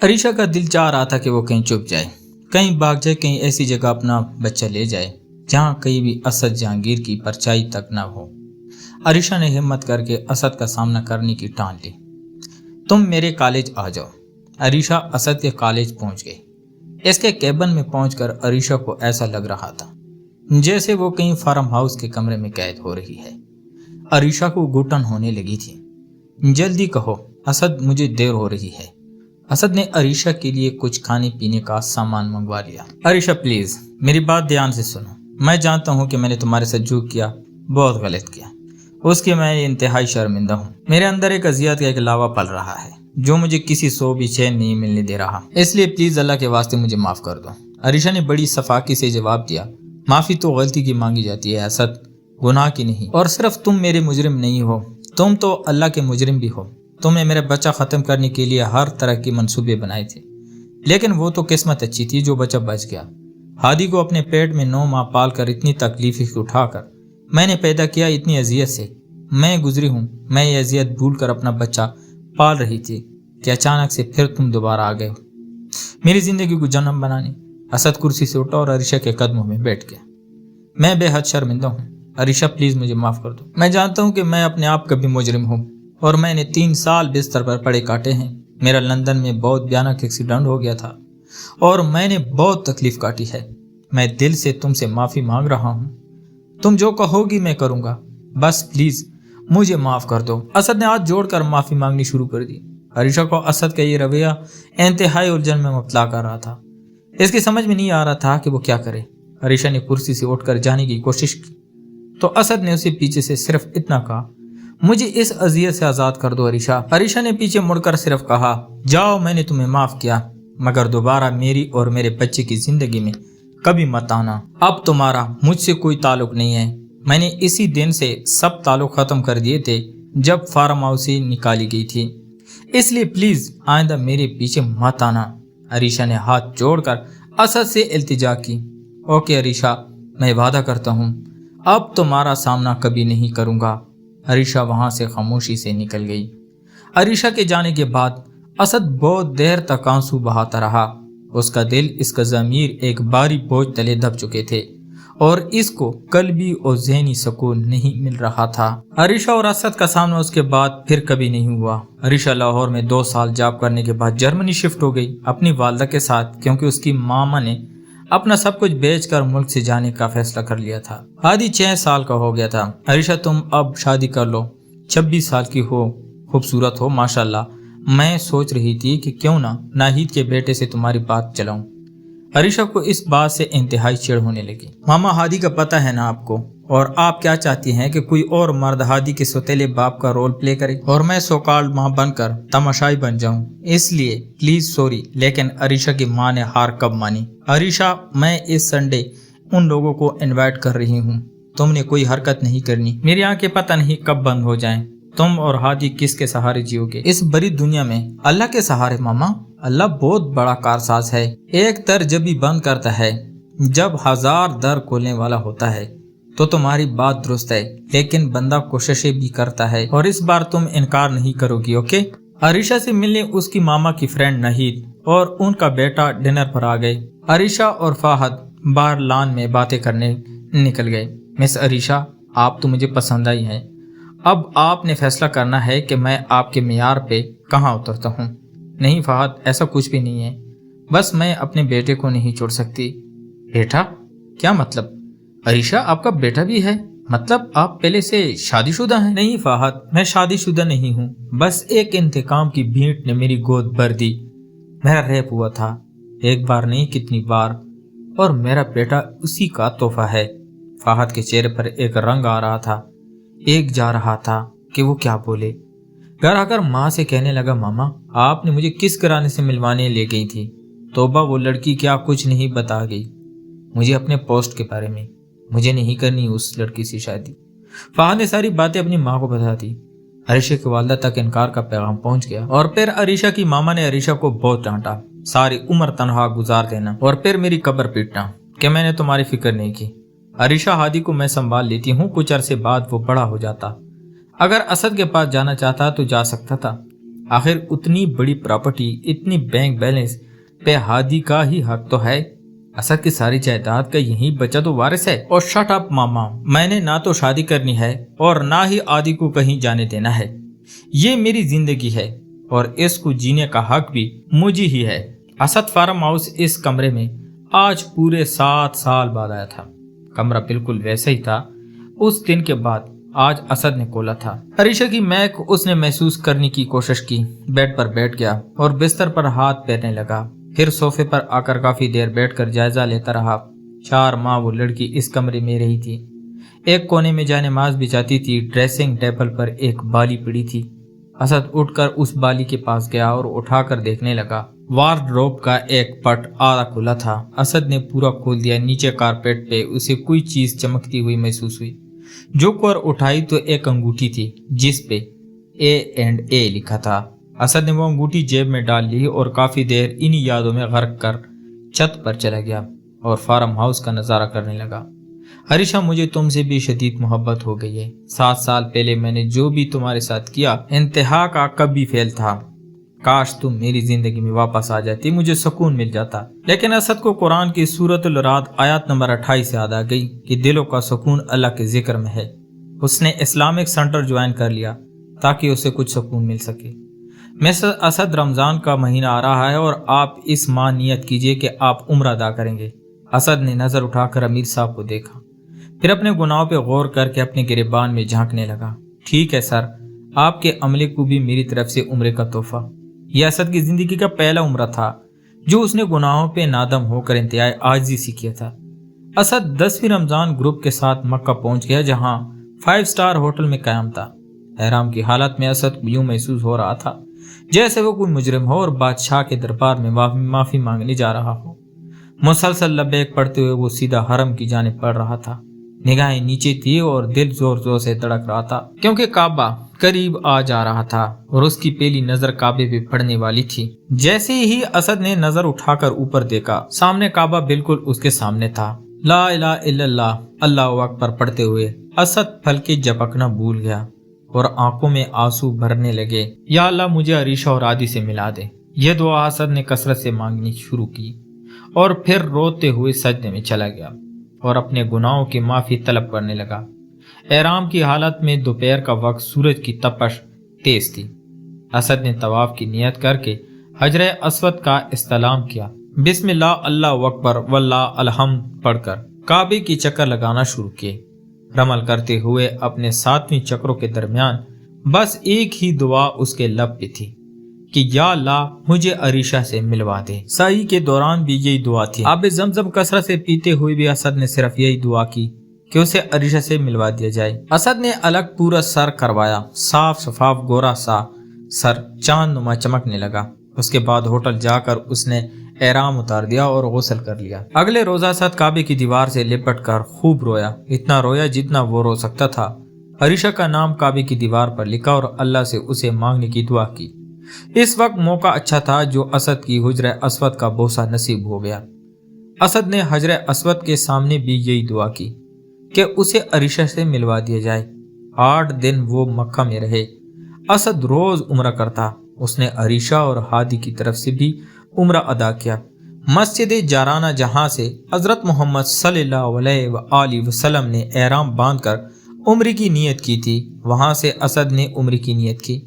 अरीशा का दिल चाह रहा था कि वो कहीं छुप जाए, कहीं भाग जाए, कहीं ऐसी जगह अपना बच्चा ले जाए जहां कहीं भी असद जहांगीर की परछाई तक न हो। अरीशा ने हिम्मत करके असद का सामना करने की ठान ली। तुम मेरे कॉलेज आ जाओ। अरीशा असद के कॉलेज पहुंच गई। इसके केबिन में पहुंचकर अरीशा को ऐसा लग रहा था जैसे वो कहीं फार्म हाउस के कमरे में कैद हो रही है। अरीशा को घुटन होने लगी थी। जल्दी कहो असद, मुझे देर हो रही है। असद ने अरीशा के लिए कुछ खाने पीने का सामान मंगवा लिया। अरीशा प्लीज मेरी बात ध्यान से सुनो। मैं जानता हूँ कि मैंने तुम्हारे साथ जो किया बहुत गलत किया, उसके मैं इंतहाई शर्मिंदा हूँ। मेरे अंदर एक अजियत का एक लावा पल रहा है जो मुझे किसी सो भी चैन नहीं मिलने दे रहा, इसलिए प्लीज अल्लाह के वास्ते मुझे माफ कर दो। अरीशा ने बड़ी सफाकी से जवाब दिया, माफी तो गलती की मांगी जाती है असद, गुनाह की नहीं। और सिर्फ तुम मेरे मुजरिम नहीं हो, तुम तो अल्लाह के मुजरिम भी हो। तुमने मेरा बच्चा ख़त्म करने के लिए हर तरह के मंसूबे बनाए थे, लेकिन वो तो किस्मत अच्छी थी जो बच्चा बच गया। हादी को अपने पेट में 9 माह पाल कर इतनी तकलीफ उठाकर मैंने पैदा किया, इतनी अजियत से मैं गुजरी हूँ। मैं ये अजियत भूल कर अपना बच्चा पाल रही थी कि अचानक से फिर तुम दोबारा आ गए हो मेरी ज़िंदगी को जन्म बनाने। असद कुर्सी से उठा और अरीशा के कदमों में बैठ गया। मैं बेहद शर्मिंदा हूँ अरीशा, प्लीज़ मुझे माफ़ कर दो। मैं जानता हूँ कि मैं अपने आप का भी मुजरिम हूँ और मैंने 3 साल बिस्तर पर पड़े काटे हैं। मेरा लंदन में बहुत भयानक एक्सीडेंट हो गया था और मैंने बहुत तकलीफ काटी है। मैं दिल से तुमसे माफ़ी मांग रहा हूँ। तुम जो कहोगी मैं करूँगा, बस प्लीज़ मुझे माफ़ कर दो। असद ने हाथ जोड़कर माफ़ी मांगनी शुरू कर दी। अरीशा को असद का ये रवैया इंतहाई उलझन में मुब्तला कर रहा था। इसकी समझ में नहीं आ रहा था कि वो क्या करे। अरीशा ने कुर्सी से उठकर जाने की कोशिश की तो असद ने उसे पीछे से सिर्फ इतना कहा, मुझे इस अजियत से आज़ाद कर दो अरीशा। अरीशा ने पीछे मुड़कर सिर्फ कहा, जाओ मैंने तुम्हें माफ़ किया, मगर दोबारा मेरी और मेरे बच्चे की ज़िंदगी में कभी मत आना। अब तुम्हारा मुझसे कोई ताल्लुक नहीं है। मैंने इसी दिन से सब ताल्लुक ख़त्म कर दिए थे जब फार्म हाउस से निकाली गई थी, इसलिए प्लीज़ आइंदा मेरे पीछे मत आना। अरीशा ने हाथ जोड़कर असद से इल्तिजा की। ओके अरीशा, मैं वादा करता हूँ अब तुम्हारा सामना कभी नहीं करूँगा। अरीशा वहाँ से खामोशी से निकल गई। अरीशा के जाने के बाद असद बहुत देर तक आंसू बहाता रहा। उसका दिल, इसका ज़मीर एक भारी बोझ तले दब चुके थे और इसको कल्बी और ज़हनी सुकून नहीं मिल रहा था। अरीशा और असद का सामना उसके बाद फिर कभी नहीं हुआ। अरीशा लाहौर में 2 साल जॉब करने के बाद जर्मनी शिफ्ट हो गई अपनी वालदा के साथ, क्योंकि उसकी मामा ने अपना सब कुछ बेचकर मुल्क से जाने का फैसला कर लिया था। हादी 6 साल का हो गया था। अरीशा तुम अब शादी कर लो, 26 साल की हो, खूबसूरत हो माशाल्लाह। मैं सोच रही थी कि क्यों ना नाहिद के बेटे से तुम्हारी बात चलाऊं। अरीशा को इस बात से इंतहाई चिढ़ होने लगी। मामा हादी का पता है ना आपको, और आप क्या चाहती हैं कि कोई और मर्द हादी के सौतेले बाप का रोल प्ले करे और मैं सोकाल्ड माँ बनकर तमाशाई बन जाऊं। इसलिए प्लीज सॉरी, लेकिन अरीशा की माँ ने हार कब मानी। अरीशा, मैं इस संडे उन लोगों को इनवाइट कर रही हूँ, तुमने कोई हरकत नहीं करनी। मेरी आंखें पता नहीं कब बंद हो जाएं। तुम और हादी किसके सहारे जियोगे इस बड़ी दुनिया में? अल्लाह के सहारे मामा। अल्लाह बहुत बड़ा कारसाज है। एक दर जब भी बंद करता है, जब 1000 दर खोलने वाला होता है। तो तुम्हारी बात दुरुस्त है, लेकिन बंदा कोशिशें भी करता है और इस बार तुम इनकार नहीं करोगी, ओके? अरीशा से मिलने उसकी मामा की फ्रेंड नाहिद और उनका बेटा डिनर पर आ गए। अरीशा और फाहद बाहर लॉन में बातें करने निकल गए। मिस अरीशा, आप तो मुझे पसंद आई हैं। अब आपने फैसला करना है कि मैं आपके मियार पे कहाँ उतरता हूँ। नहीं फाहद, ऐसा कुछ भी नहीं है, बस मैं अपने बेटे को नहीं छोड़ सकती। बेटा? क्या मतलब? अरीशा, आपका बेटा भी है? मतलब आप पहले से शादीशुदा हैं? नहीं फाहद, मैं शादीशुदा नहीं हूँ, बस एक इंतकाम की भीड़ ने मेरी गोद भर दी। मेरा रेप हुआ था, एक बार नहीं कितनी बार, और मेरा बेटा उसी का तोहफा है। फाहद के चेहरे पर एक रंग आ रहा था, एक जा रहा था कि वो क्या बोले। घर आकर माँ से कहने लगा, मामा आपने मुझे किस घराने से मिलवाने ले गई थी? तोबा, वो लड़की क्या कुछ नहीं बता गई मुझे अपने पोस्ट के बारे में। मुझे नहीं करनी उस लड़की से शादी। फाहद ने सारी बातें अपनी माँ को बता दी। अरीशा की वालदा तक इनकार का पैगाम पहुंच गया और फिर अरीशा की मामा ने अरीशा को बहुत डांटा। सारी उम्र तनहा गुजार देना और फिर मेरी कब्र पीटना कि मैंने तुम्हारी फिक्र नहीं की। अरीशा, हादी को मैं संभाल लेती हूँ, कुछ अरसे बाद वो बड़ा हो जाता। अगर असद के पास जाना चाहता तो जा सकता था। आखिर उतनी बड़ी प्रॉपर्टी, इतनी बैंक बैलेंस पे हादी का ही हक तो है। असद की सारी जायदाद का यही बचा तो वारिस है। और शट अप मामा, मैंने ना तो शादी करनी है और ना ही आदि को कहीं जाने देना है। ये मेरी जिंदगी है और इसको जीने का हक भी मुझे ही है। असद फार्म हाउस इस कमरे में आज पूरे 7 साल बाद आया था। कमरा बिल्कुल वैसा ही था उस दिन के बाद आज असद ने खोला था। अरीशा की महक उसने महसूस करने की कोशिश की। बेड पर बैठ गया और बिस्तर पर हाथ फेरने लगा। फिर सोफे पर आकर काफी देर बैठकर जायजा लेता रहा। 4 माह वो लड़की इस कमरे में रही थी। एक कोने में जानेमाज बिछाती थी। ड्रेसिंग टेबल पर एक बाली पड़ी थी। असद उठकर उस बाली के पास गया और उठाकर देखने लगा। वार्डरोब का एक पट आधा खुला था। असद ने पूरा खोल दिया। नीचे कारपेट पे उसे कोई चीज चमकती हुई महसूस हुई। झुक कर उठाई तो एक अंगूठी थी जिस पे A&A लिखा था। असद ने वो अंगूठी जेब में डाल ली और काफी देर इन्हीं यादों में गर्क कर छत पर चला गया और फार्म हाउस का नजारा करने लगा। अरीशा, मुझे तुमसे भी शदीद मोहब्बत हो गई है। 7 साल पहले मैंने जो भी तुम्हारे साथ किया इंतहा का कभी फेल था। काश तुम मेरी जिंदगी में वापस आ जाती, मुझे सुकून मिल जाता। लेकिन असद को कुरान की सूरतुल राद आयत नंबर 28 याद आ गई कि दिलों का सुकून अल्लाह के जिक्र में है। उसने इस्लामिक सेंटर ज्वाइन कर लिया ताकि उसे कुछ सुकून मिल सके। मिस्टर असद, रमजान का महीना आ रहा है और आप इस माह नियत कीजिए कि आप उम्र अदा करेंगे। असद ने नजर उठाकर अमीर साहब को देखा, फिर अपने गुनाहों पे गौर करके अपने गिरेबान में झांकने लगा। ठीक है सर, आपके अमले को भी मेरी तरफ से उम्र का तोहफा। यह असद की जिंदगी का पहला उम्र था जो उसने गुनाहों पे नादम होकर इंतहाई आजिज़ी से किया था। असद 10वीं रमजान ग्रुप के साथ मक्का पहुंच गया जहां 5 स्टार होटल में कायम था। एहराम की हालत में असद को यूं महसूस हो रहा था जैसे वो कोई मुजरिम हो और बादशाह के दरबार में माफी मांगने जा रहा हो। मुसलसल लब्बैक पढ़ते हुए वो सीधा हरम की जानिब बढ़ रहा था। निगाहें नीचे थी और दिल जोर जोर से धड़क रहा था क्योंकि काबा करीब आ जा रहा था और उसकी पहली नजर काबे पे पड़ने वाली थी। जैसे ही असद ने नजर उठाकर ऊपर देखा, सामने काबा बिल्कुल उसके सामने था। ला इलाहा इल्लल्लाह अल्लाहु अकबर पढ़ते हुए असद पलके झपकना भूल गया और आंखों में आंसू भरने लगे। या अल्लाह, मुझे अरीशा और आदि से मिला दे। यह दुआ असद ने कसरत से मांगनी शुरू की और फिर रोते हुए सजदे में चला गया और अपने गुनाहों की माफी तलब करने लगा। एहराम की हालत में दोपहर का वक्त, सूरज की तपश तेज थी। असद ने तवाफ की नियत करके हजर अस्वद का इस्तलाम किया। बिस्मिल्लाह अल्लाहु अकबर वल्लाह अलहम्द पढ़कर काबे की चक्कर लगाना शुरू किए। रमल करते हुए अपने 7वें चक्रों के दरमियान बस एक ही दुआ उसके लब पे थी कि या अल्लाह, मुझे अरीशा से मिलवा दे। साई के दौरान भी यही दुआ थी। आबे जमजम कसरत से पीते हुए भी असद ने सिर्फ यही दुआ की कि उसे अरीशा से मिलवा दिया जाए। असद ने अलग पूरा सर करवाया। साफ शफाफ गोरा सा सर चांद नुमा चमकने लगा। उसके बाद होटल जाकर उसने एहराम उतार दिया और गुस्ल कर लिया। अगले रोजा असद काबे की दीवार से लिपट कर खूब रोया। इतना रोया जितना वो रो सकता था। अरीशा का नाम काबे की दीवार पर लिखा और अल्लाह से उसे मांगने की दुआ की। इस वक्त मौका अच्छा था जो असद की हुजरे अस्वद का बोसा नसीब हो गया। असद ने हजरे अस्वद के सामने भी यही दुआ की कि उसे अरीशा से मिलवा दिया जाए। 8 दिन वो मक्का में रहे। असद रोज उम्रा करता। उसने अरीशा और हादी की तरफ से भी उम्रा अदा किया। मस्जिद जाराना जहां से हजरत मोहम्मद सल्लल्लाहु अलैहि वसल्लम ने एहराम बांधकर उम्र की नियत की थी, वहां से असद ने उम्र की नियत की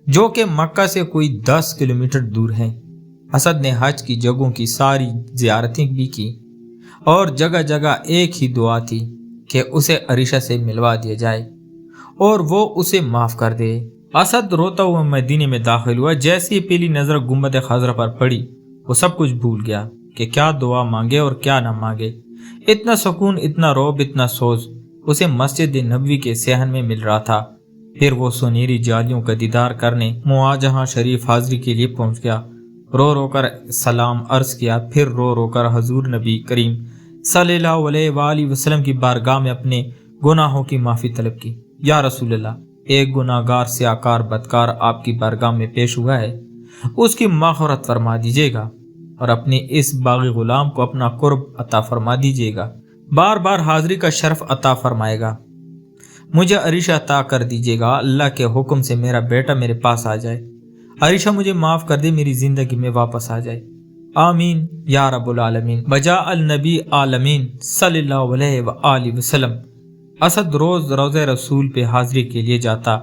जो कि मक्का से कोई 10 किलोमीटर दूर है। असद ने हज की जगहों की सारी जियारतें भी की और जगह जगह एक ही दुआ थी कि उसे अरीशा से मिलवा दिया जाए और वो उसे माफ कर दे। असद रोता हुआ मदीने में दाखिल हुआ। जैसे ही पहली नजर गुंबद खजरा पर पड़ी, वो सब कुछ भूल गया कि क्या दुआ मांगे और क्या ना मांगे। इतना सुकून, इतना रौब, इतना सोच उसे मस्जिद नबवी के सहन में मिल रहा था। फिर वो सुनहरी जालियों का दीदार करने मुआजहा शरीफ हाजिरी के लिए पहुंच गया। रो रो कर सलाम अर्ज किया, फिर रो रो कर हजूर नबी करीम सल्लल्लाहु अलैहि वसल्लम की बारगाह में अपने गुनाहों की माफी तलब की। या रसूलल्लाह, एक गुनाहगार से आकार बदकार आपकी बारगाह में पेश हुआ है, उसकी मग़फ़िरत फरमा दीजिएगा और अपने इस बागी गुलाम को अपना कुर्ब अता फरमा दीजिएगा। बार बार हाजिरी का शर्फ अता फरमाएगा। मुझे अरीशा अता कर दीजिएगा। अल्लाह के हुक्म से मेरा बेटा मेरे पास आ जाए। عائشہ مجھے معاف کر دے، میری زندگی میں واپس آ جائے، آمین یا رب العالمین۔ بجا النبی عالمین صلی اللہ علیہ وآلہ وسلم۔ اسد روز روضہ رسول پہ حاضری کے لیے جاتا،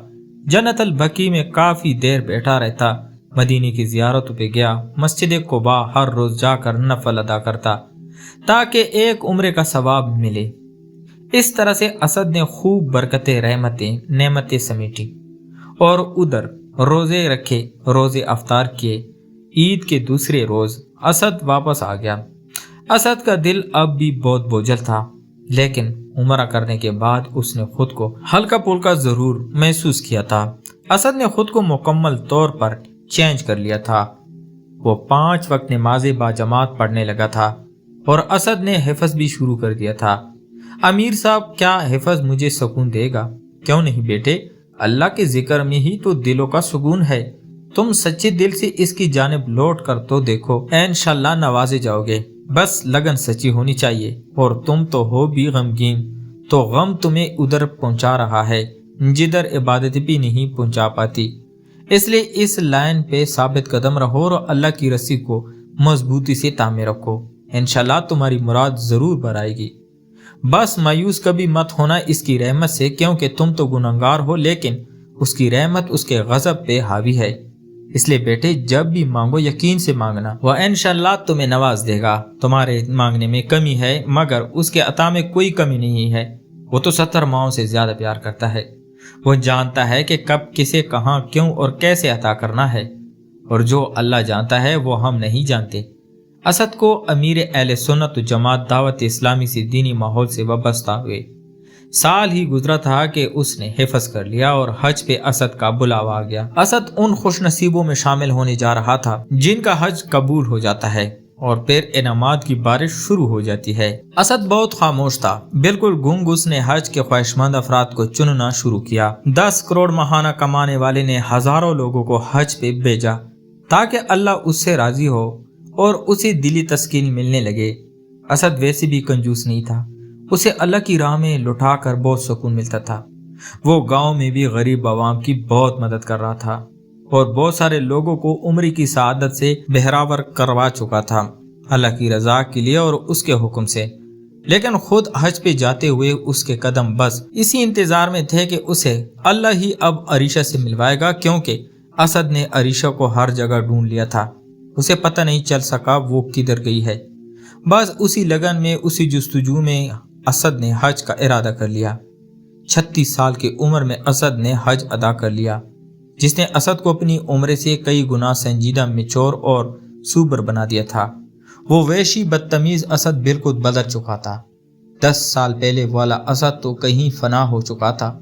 جنت البقیع میں کافی دیر بیٹھا رہتا، مدینے کی زیارتوں پہ گیا، مسجد قباء ہر روز جا کر نفل ادا کرتا تاکہ ایک عمرے کا ثواب ملے۔ اس طرح سے اسد نے خوب برکتیں، رحمتیں، نعمتیں سمیٹی، اور ادھر روزے رکھے، روزے افطار کیے۔ عید کے دوسرے روز اسد واپس آ گیا۔ اسد کا دل اب بھی بہت بوجھل تھا، لیکن عمرہ کرنے کے بعد اس نے خود کو ہلکا پھلکا ضرور محسوس کیا تھا۔ اسد نے خود کو مکمل طور پر چینج کر لیا تھا۔ وہ 5 وقت نمازیں باجماعت پڑھنے لگا تھا، اور اسد نے حفظ بھی شروع کر دیا تھا۔ امیر صاحب، کیا حفظ مجھے سکون دے گا؟ کیوں نہیں بیٹے، اللہ کے ذکر میں ہی تو دلوں کا سکون ہے۔ تم سچے دل سے اس کی جانب لوٹ کر تو دیکھو، انشاءاللہ نوازے جاؤ گے۔ بس لگن سچی ہونی چاہیے، اور تم تو ہو بھی غمگین، تو غم تمہیں ادھر پہنچا رہا ہے جدھر عبادت بھی نہیں پہنچا پاتی۔ اس لیے اس لائن پہ ثابت قدم رہو اور اللہ کی رسی کو مضبوطی سے تامے رکھو، انشاءاللہ تمہاری مراد ضرور برآئے گی۔ بس مایوس کبھی مت ہونا اس کی رحمت سے، کیونکہ تم تو گنہگار ہو، لیکن اس کی رحمت اس کے غضب پہ حاوی ہے۔ اس لیے بیٹے، جب بھی مانگو یقین سے مانگنا، وہ انشاءاللہ تمہیں نواز دے گا۔ تمہارے مانگنے میں کمی ہے، مگر اس کے عطا میں کوئی کمی نہیں ہے۔ وہ تو 70 ماؤں سے زیادہ پیار کرتا ہے۔ وہ جانتا ہے کہ کب، کسے، کہاں، کیوں اور کیسے عطا کرنا ہے، اور جو اللہ جانتا ہے وہ ہم نہیں جانتے۔ اسد کو امیر اہل سنت و جماعت دعوت اسلامی سے دینی ماحول سے وابستہ ہوئے سال ہی گزرا تھا کہ اس نے حفظ کر لیا، اور حج پہ اسد کا بلاوا آ گیا۔ اسد ان خوش نصیبوں میں شامل ہونے جا رہا تھا جن کا حج قبول ہو جاتا ہے، اور پھر انعامات کی بارش شروع ہو جاتی ہے۔ اسد بہت خاموش تھا، بالکل گنگ۔ اس نے حج کے خواہشمند افراد کو چننا شروع کیا۔ 10 کروڑ ماہانہ کمانے والے نے ہزاروں لوگوں کو حج پہ بھیجا تاکہ اللہ اس سے راضی ہو اور اسے دلی تسکین ملنے لگے۔ اسد ویسے بھی کنجوس نہیں تھا، اسے اللہ کی راہ میں لٹا کر بہت سکون ملتا تھا۔ وہ گاؤں میں بھی غریب عوام کی بہت مدد کر رہا تھا، اور بہت سارے لوگوں کو عمری کی سعادت سے بہراور کروا چکا تھا، اللہ کی رضا کے لیے اور اس کے حکم سے۔ لیکن خود حج پہ جاتے ہوئے اس کے قدم بس اسی انتظار میں تھے کہ اسے اللہ ہی اب عریشہ سے ملوائے گا، کیونکہ اسد نے عریشہ کو ہر جگہ ڈھونڈ لیا تھا۔ اسے پتہ نہیں چل سکا وہ کدھر گئی ہے۔ بس اسی لگن میں، اسی جستجو میں اسد نے حج کا ارادہ کر لیا۔ 36 سال کی عمر میں اسد نے حج ادا کر لیا، جس نے اسد کو اپنی عمر سے کئی گنا سنجیدہ، میچور اور سوبر بنا دیا تھا۔ وہ وحشی بدتمیز اسد بالکل بدل چکا تھا۔ 10 سال پہلے والا اسد تو کہیں فنا ہو چکا تھا،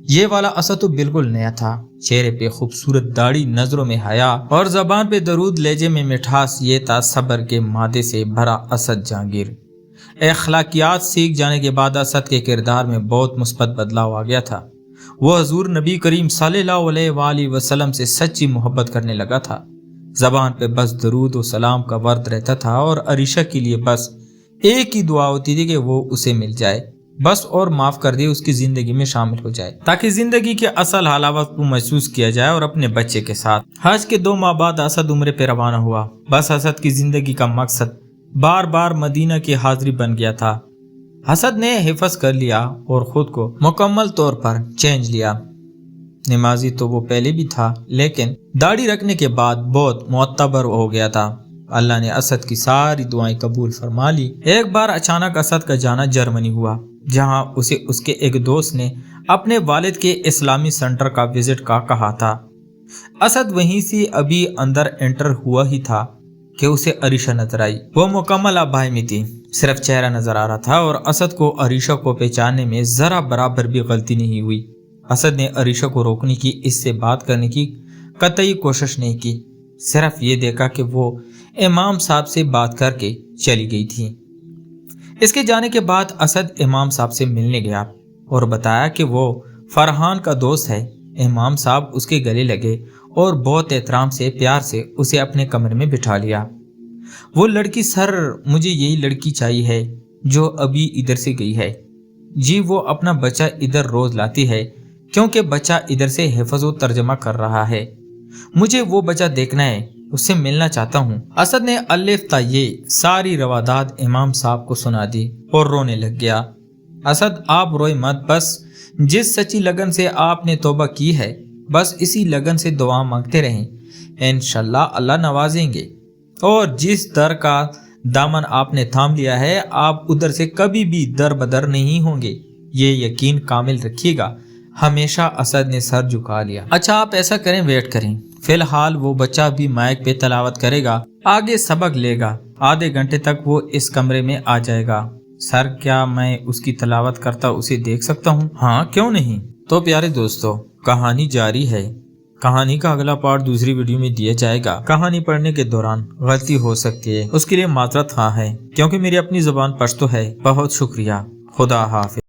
یہ والا اسد تو بالکل نیا تھا۔ چہرے پہ خوبصورت داڑھی، نظروں میں حیا، اور زبان پہ درود، لہجے میں مٹھاس۔ یہ تھا صبر کے مادے سے بھرا اسد جہانگیر۔ اخلاقیات سیکھ جانے کے بعد اسد کے کردار میں بہت مثبت بدلاؤ آ گیا تھا۔ وہ حضور نبی کریم صلی اللہ علیہ وآلہ وسلم سے سچی محبت کرنے لگا تھا۔ زبان پہ بس درود و سلام کا ورد رہتا تھا، اور عریشہ کے لیے بس ایک ہی دعا ہوتی تھی کہ وہ اسے مل جائے بس، اور معاف کر دے، اس کی زندگی میں شامل ہو جائے، تاکہ زندگی کے اصل حلاوت کو محسوس کیا جائے، اور اپنے بچے کے ساتھ۔ حج کے 2 ماہ بعد اسد عمرے پہ روانہ ہوا۔ بس اسد کی زندگی کا مقصد بار بار مدینہ کی حاضری بن گیا تھا۔ اسد نے حفظ کر لیا اور خود کو مکمل طور پر چینج لیا۔ نمازی تو وہ پہلے بھی تھا، لیکن داڑھی رکھنے کے بعد بہت معتبر ہو گیا تھا۔ اللہ نے اسد کی ساری دعائیں قبول فرما لی۔ ایک بار اچانک اسد کا جانا جرمنی ہوا، جہاں اسے اس کے ایک دوست نے اپنے والد کے اسلامی سینٹر کا وزٹ کا کہا تھا۔ اسد وہیں سے ابھی اندر انٹر ہوا ہی تھا کہ اسے عریشہ نظر آئی۔ وہ مکمل ابائی میں تھی، صرف چہرہ نظر آ رہا تھا، اور اسد کو عریشہ کو پہچاننے میں ذرا برابر بھی غلطی نہیں ہوئی۔ اسد نے عریشہ کو روکنے کی، اس سے بات کرنے کی قطعی کوشش نہیں کی، صرف یہ دیکھا کہ وہ امام صاحب سے بات کر کے چلی گئی تھی۔ اس کے جانے کے بعد اسد امام صاحب سے ملنے گیا اور بتایا کہ وہ فرحان کا دوست ہے۔ امام صاحب اس کے گلے لگے اور بہت احترام سے، پیار سے اسے اپنے کمرے میں بٹھا لیا۔ وہ لڑکی، سر مجھے یہی لڑکی چاہیے ہے جو ابھی ادھر سے گئی ہے۔ جی، وہ اپنا بچہ ادھر روز لاتی ہے، کیونکہ بچہ ادھر سے حفظ و ترجمہ کر رہا ہے۔ मुझे वो बच्चा देखना है, उससे मिलना चाहता हूँ। असद ने अलिफ ता ये सारी रवादात इमाम साहब को सुना दी और रोने लग गया। असद आप रोए मत, बस जिस सच्ची लगन से आपने तौबा की है बस इसी लगन से दुआ मांगते रहें, इंशाल्लाह अल्लाह नवाजेंगे। और जिस दर का दामन आपने थाम लिया है आप उधर से कभी भी दर बदर नहीं होंगे, ये यकीन कामिल रखिएगा। हमेशा असद ने सर झुका लिया। अच्छा आप ऐसा करें, वेट करें, फिलहाल वो बच्चा भी माइक पे तलावत करेगा, आगे सबक लेगा, आधे घंटे तक वो इस कमरे में आ जाएगा। सर क्या मैं उसकी तलावत करता उसे देख सकता हूँ? हाँ क्यों नहीं। तो प्यारे दोस्तों कहानी जारी है। कहानी का अगला पार्ट दूसरी वीडियो में दिया जाएगा। कहानी पढ़ने के दौरान गलती हो सकती है, उसके लिए माजरत हाँ है, क्योंकि मेरी अपनी जुबान पश्तो है। बहुत शुक्रिया। खुदा हाफिज।